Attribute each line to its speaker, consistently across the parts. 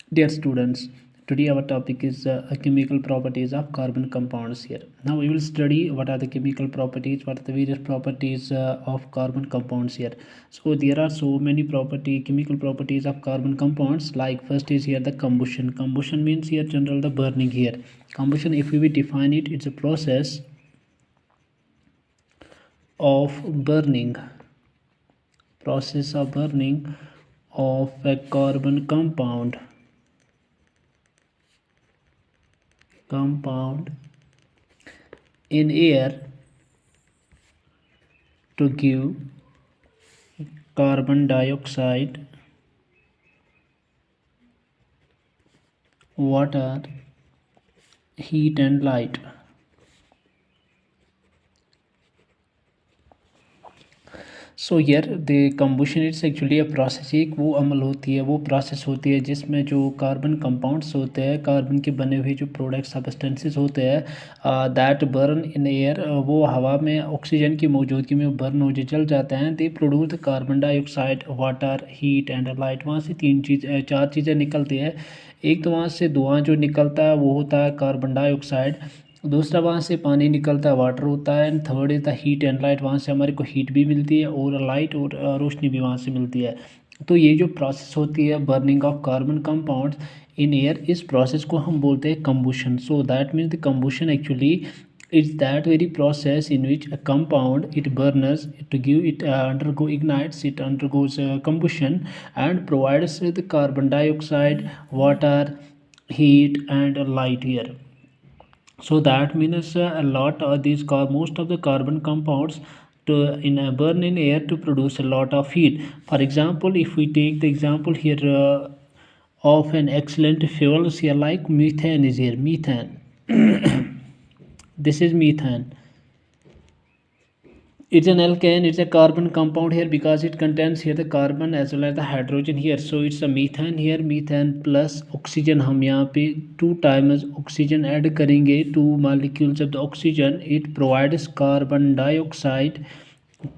Speaker 1: Dear students, today our topic is chemical properties of carbon compounds here. Now we will study what are the chemical properties, what are the various properties of carbon compounds here. So there are so many chemical properties of carbon compounds. Like first is here the combustion. Combustion means here general the burning here. Combustion, if we define it, it's a process of burning, of a carbon compound in air to give carbon dioxide, water, heat and light. So here the combustion it's actually a process, एक वो अमल होती है, वो process होती है जिसमें जो carbon compounds होते हैं, कार्बन के बने हुए जो प्रोडक्ट सब्सटेंसेस होते हैं दैट बर्न इन एयर, वो हवा में ऑक्सीजन की मौजूदगी में बर्न हो जल जाते हैं। They produce carbon dioxide, water, heat and light. वहाँ से चार चीज़ें निकलती है। एक तो वहाँ से धुआं जो निकलता है वो होता है कार्बन डाइऑक्साइड, दूसरा वहाँ से पानी निकलता है, वाटर होता है, and third is the heat and light. वहाँ से हमारे को हीट भी मिलती है और लाइट और रोशनी भी वहाँ से मिलती है। तो ये जो प्रोसेस होती है burning of carbon compounds in air, इस प्रोसेस को हम बोलते हैं combustion. So that means the combustion actually it's that very process in which a compound it burns to give it ignites, it undergoes combustion and provides the carbon dioxide, water, heat and light here. So that means a lot of most of the carbon compounds to burn in air to produce a lot of heat. For example, if we take the example here of an excellent fuel here, like methane is here, methane. This is methane. It's an alkane, it's a carbon compound here because it contains here the carbon as well as the hydrogen here. So it's a methane here, methane plus oxygen. हम यहाँ पे 2 times oxygen add करेंगे, 2 molecules of the oxygen. It provides carbon dioxide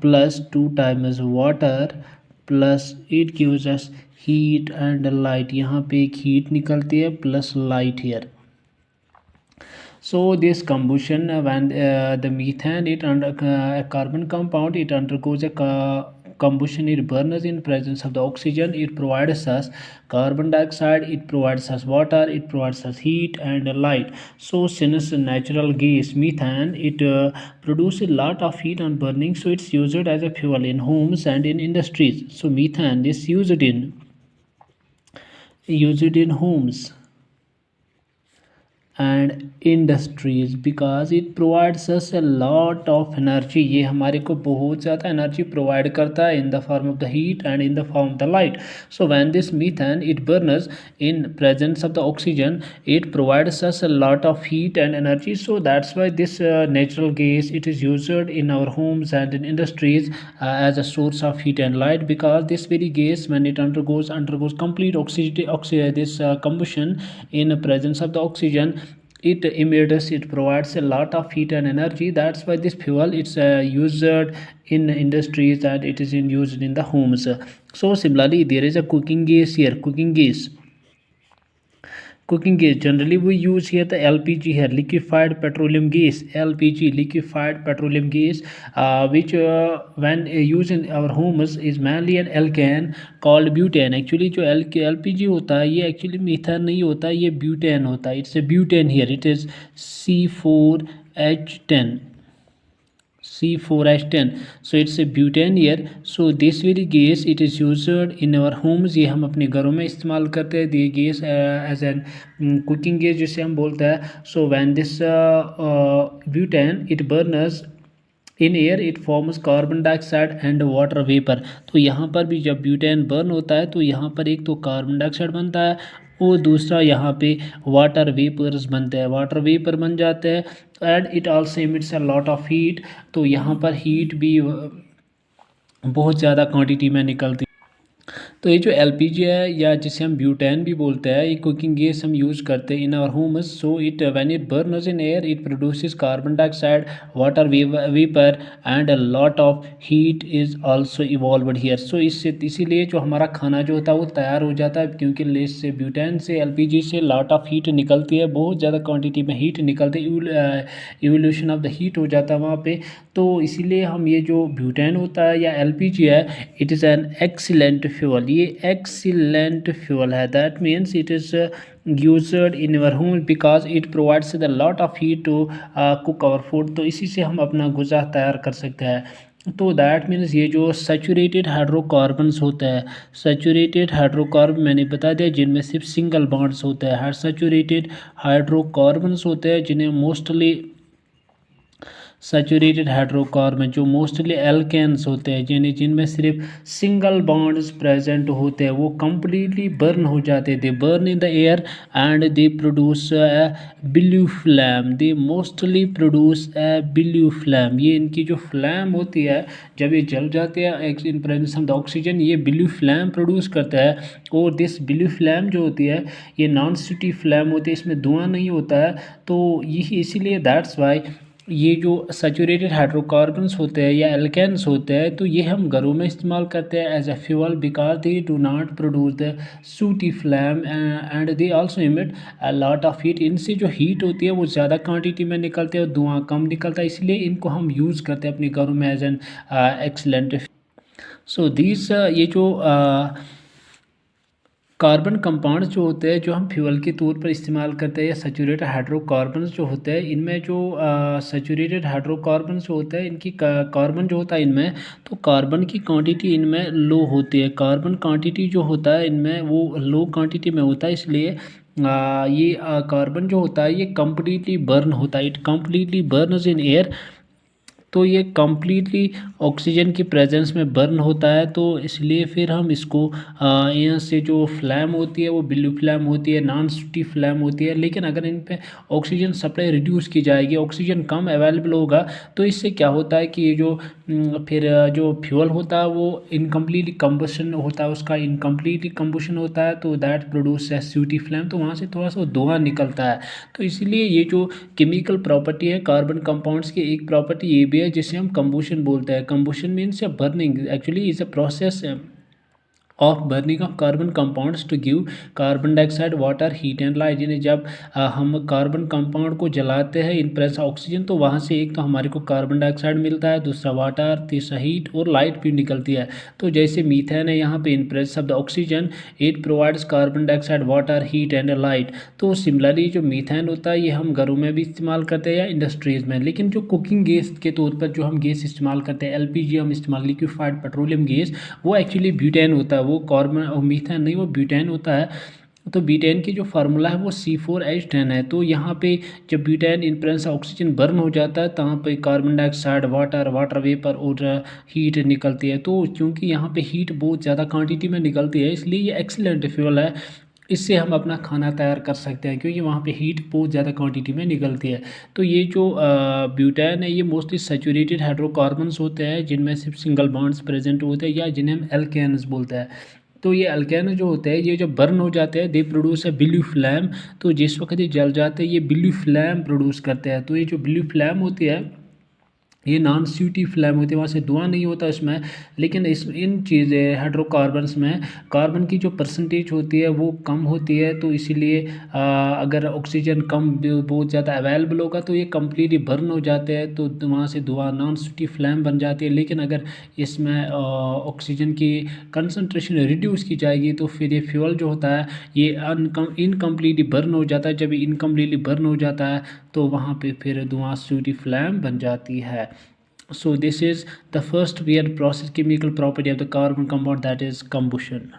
Speaker 1: plus 2 times water plus it gives us heat and light. यहाँ पे एक heat निकलती है plus light here. So this combustion, when the methane it a carbon compound, it undergoes a combustion, it burns in presence of the oxygen, it provides us carbon dioxide, it provides us water, it provides us heat and light. So since natural gas methane it produces a lot of heat on burning, so it's used as a fuel in homes and in industries. So methane is used in homes and industries because it provides us a lot of energy. ये हमारे को बहुत ज़्यादा energy provide करता है in the form of the heat and in the form of the light. So when this methane it burns in presence of the oxygen, it provides us a lot of heat and energy. So that's why this natural gas it is used in our homes and in industries as a source of heat and light, because this very gas when it undergoes complete combustion in presence of the oxygen, it emits, it provides a lot of heat and energy. That's why this fuel it's used in industries and it is used in the homes. So similarly there is a cooking gas here, cooking gas. Generally we use here the LPG here, liquefied petroleum gas, LPG, liquefied petroleum gas, which when used in our homes is mainly an alkane called butane. Actually जो LPG होता है ये actually methane नहीं होता है, ये butane होता है. It's a butane here, it is C4H10. C4H10. So it's a butane here. So this very gas it is used in our homes. ये हम अपने घरों में इस्तेमाल करते हैं. ये gas as an cooking gas जिसे हम बोलते हैं. So when this butane it burns in air it forms carbon dioxide and water vapour. तो यहाँ पर भी जब ब्यूटेन बर्न होता है तो यहाँ पर एक तो कार्बन डाइऑक्साइड बनता है और दूसरा यहाँ पे वाटर वेपर्स बनते हैं, वाटर वेपर बन जाते हैं and it also emits a lot of heat. तो यहाँ पर हीट भी बहुत ज़्यादा क्वांटिटी में निकलती. तो ये जो एलपीजी है या जिसे हम ब्यूटेन भी बोलते हैं, ये कुकिंग गैस हम यूज़ करते हैं in our homes. So it when it burns in air it produces carbon dioxide, water vapour and a lot of heat is also evolved here. So इससे इसीलिए जो हमारा खाना जो होता है वो तैयार हो जाता है, क्योंकि लेस से ब्यूटेन से एलपीजी से लॉट ऑफ हीट निकलती है, बहुत ज़्यादा क्वान्टिटी में हीट निकलती है, इवोल्यूशन ऑफ द हीट हो जाता है वहाँ पे। तो इसीलिए हम ये जो ब्यूटेन होता है या एलपीजी है, it is an excellent fuel. ये एक्सीलेंट फ्यूल है, that means it is used in our home because it provides the lot of heat to cook our food. तो इसी से हम अपना गुज़ा तैयार कर सकते हैं। तो दैट मीन्स ये जो सैचुरेटेड हाइड्रोकार्बन्स होते हैं, सैचुरेटेड हाइड्रोकार्बन मैंने बता दिया जिनमें सिर्फ सिंगल बॉन्ड्स होते हैं। सैचुरेटेड हाइड्रोकार्बन्स होते हैं जिन्हें मोस्टली सैचुरेटेड हाइड्रोकार्बन जो मोस्टली एल्केन्स होते हैं, जिनमें सिर्फ सिंगल बॉन्ड्स प्रेजेंट होते हैं, वो कम्प्लीटली बर्न हो जाते हैं। दे burn in the air and they produce blue flame. They mostly produce blue flame. ये इनकी जो फ्लैम होती है जब ये जल जाते हैं in presence of the oxygen, ये ब्लू फ्लैम प्रोड्यूस करता है। और दिस ब्लू फ्लैम जो होती है ये नॉन स्टिकी फ्लैम होती है, इसमें धुआं नहीं होता है। तो यही इसीलिए दैट्स वाई ये जो सैचुरेटेड हाइड्रोकार्बन्स होते हैं या एल्केन्स होते हैं, तो ये हम घरों में इस्तेमाल करते हैं as a fuel because they do not produce the sooty flame and they also emit a lot of heat. इनसे जो हीट होती है वो ज़्यादा क्वांटिटी में निकलते हैं और धुआं कम निकलता है, इसलिए इनको हम यूज़ करते हैं अपने घरों में as an excellent. So this ये जो कार्बन कंपाउंड्स जो होते हैं जो हम फ्यूल के तौर पर इस्तेमाल करते हैं या सैचुरेटेड हाइड्रोकार्बन्स जो होते हैं, इनमें जो सैचुरेटेड हाइड्रोकार्बन्स जो होते हैं इनकी कार्बन जो होता है इनमें, तो कार्बन की क्वांटिटी इनमें लो होती है। कार्बन क्वांटिटी जो होता है इनमें वो लो क्वांटिटी में होता है, इसलिए ये कार्बन जो होता है ये कम्प्लीटली बर्न होता है। It completely Burns in air. तो ये कम्प्लीटली ऑक्सीजन की प्रेजेंस में बर्न होता है, तो इसलिए फिर हम इसको यहाँ से जो फ्लैम होती है वो ब्लू फ्लैम होती है, नॉन स्टिकी फ्लैम होती है। लेकिन अगर इन पे ऑक्सीजन सप्लाई रिड्यूस की जाएगी, ऑक्सीजन कम अवेलेबल होगा, तो इससे क्या होता है कि ये जो फिर जो फ्यूल होता है वो इनकम्प्लीटली कम्बशन होता है, उसका इनकम्प्लीटली कम्बशन होता है, तो दैट प्रोड्यूस एसयूटी फ्लैम, तो वहाँ से थोड़ा सा धुआं निकलता है। तो इसलिए ये जो केमिकल प्रॉपर्टी है कार्बन कंपाउंड्स की, एक प्रॉपर्टी ये भी है जिसे हम कंबुशन बोलते हैं। कंबुशन मीन्स या burning actually is a process of burning of carbon compounds to give carbon dioxide, water, heat and light. यानी जब हम कार्बन कंपाउंड को जलाते हैं इन प्रेजेंस ऑक्सीजन, तो वहाँ से एक तो हमारे को कार्बन डाइऑक्साइड मिलता है, दूसरा वाटर, तीसरा हीट और लाइट भी निकलती है। तो जैसे मीथेन है यहाँ पे in presence of the oxygen it provides carbon dioxide, water, heat and light. तो सिमिलरली जो मीथेन होता है ये हम घरों में भी इस्तेमाल करते हैं या इंडस्ट्रीज़ में। लेकिन जो कुकिंग गैस के तौर पर जो हम गैस इस्तेमाल करते हैं, एलपीजी हम इस्तेमाल, लिक्विफाइड पेट्रोलियम गैस, वो एक्चुअली ब्यूटेन होता है। वो कार्बन और मीथेन नहीं, वो ब्यूटेन होता है। तो ब्यूटेन की जो फार्मूला है वो C4H10 है। तो यहाँ पे जब butane in presence oxygen burn हो जाता है, तहाँ पे कार्बन डाइऑक्साइड, वाटर वेपर और हीट निकलती है। तो क्योंकि यहाँ पे हीट बहुत ज़्यादा क्वांटिटी में निकलती है, इसलिए ये एक्सीलेंट फ्यूल है। इससे हम अपना खाना तैयार कर सकते हैं क्योंकि वहाँ पे हीट बहुत ज़्यादा क्वांटिटी में निकलती है। तो ये जो ब्यूटेन है ये मोस्टली सैचुरेटेड हाइड्रोकार्बन्स होते हैं जिनमें सिर्फ सिंगल बॉन्ड्स प्रेजेंट होते हैं या जिन्हें हम एल्केन्स बोलते हैं। तो ये अल्केन जो होते हैं ये जब बर्न हो जाते हैं दे प्रोड्यूस है ब्लू फ्लैम। तो जिस वक्त ये जल जाते हैं ये ब्लू फ्लैम प्रोड्यूस करते हैं। तो ये जो ब्लू फ्लैम होती है ये नॉन स्यूटी फ्लैम होती है, वहाँ से धुआं नहीं होता इसमें। लेकिन इन चीज़ें हाइड्रोकार्बन्स में कार्बन की जो परसेंटेज होती है वो कम होती है, तो इसीलिए अगर ऑक्सीजन कम बहुत ज़्यादा अवेलेबल होगा तो ये कम्प्लीटली बर्न हो जाते हैं, तो वहाँ से धुआं नॉन स्यूटी फ्लैम बन जाती है। लेकिन अगर इसमें ऑक्सीजन की कंसनट्रेशन रिड्यूस की जाएगी तो फिर ये फ्यूल जो होता है ये इनकम्प्लीटली बर्न हो जाता है। जब इनकम्प्लीटली बर्न हो जाता है तो वहाँ पे फिर धुआं स्यूटी फ्लैम बन जाती है। So this is the first real process chemical property of the carbon compound, that is combustion.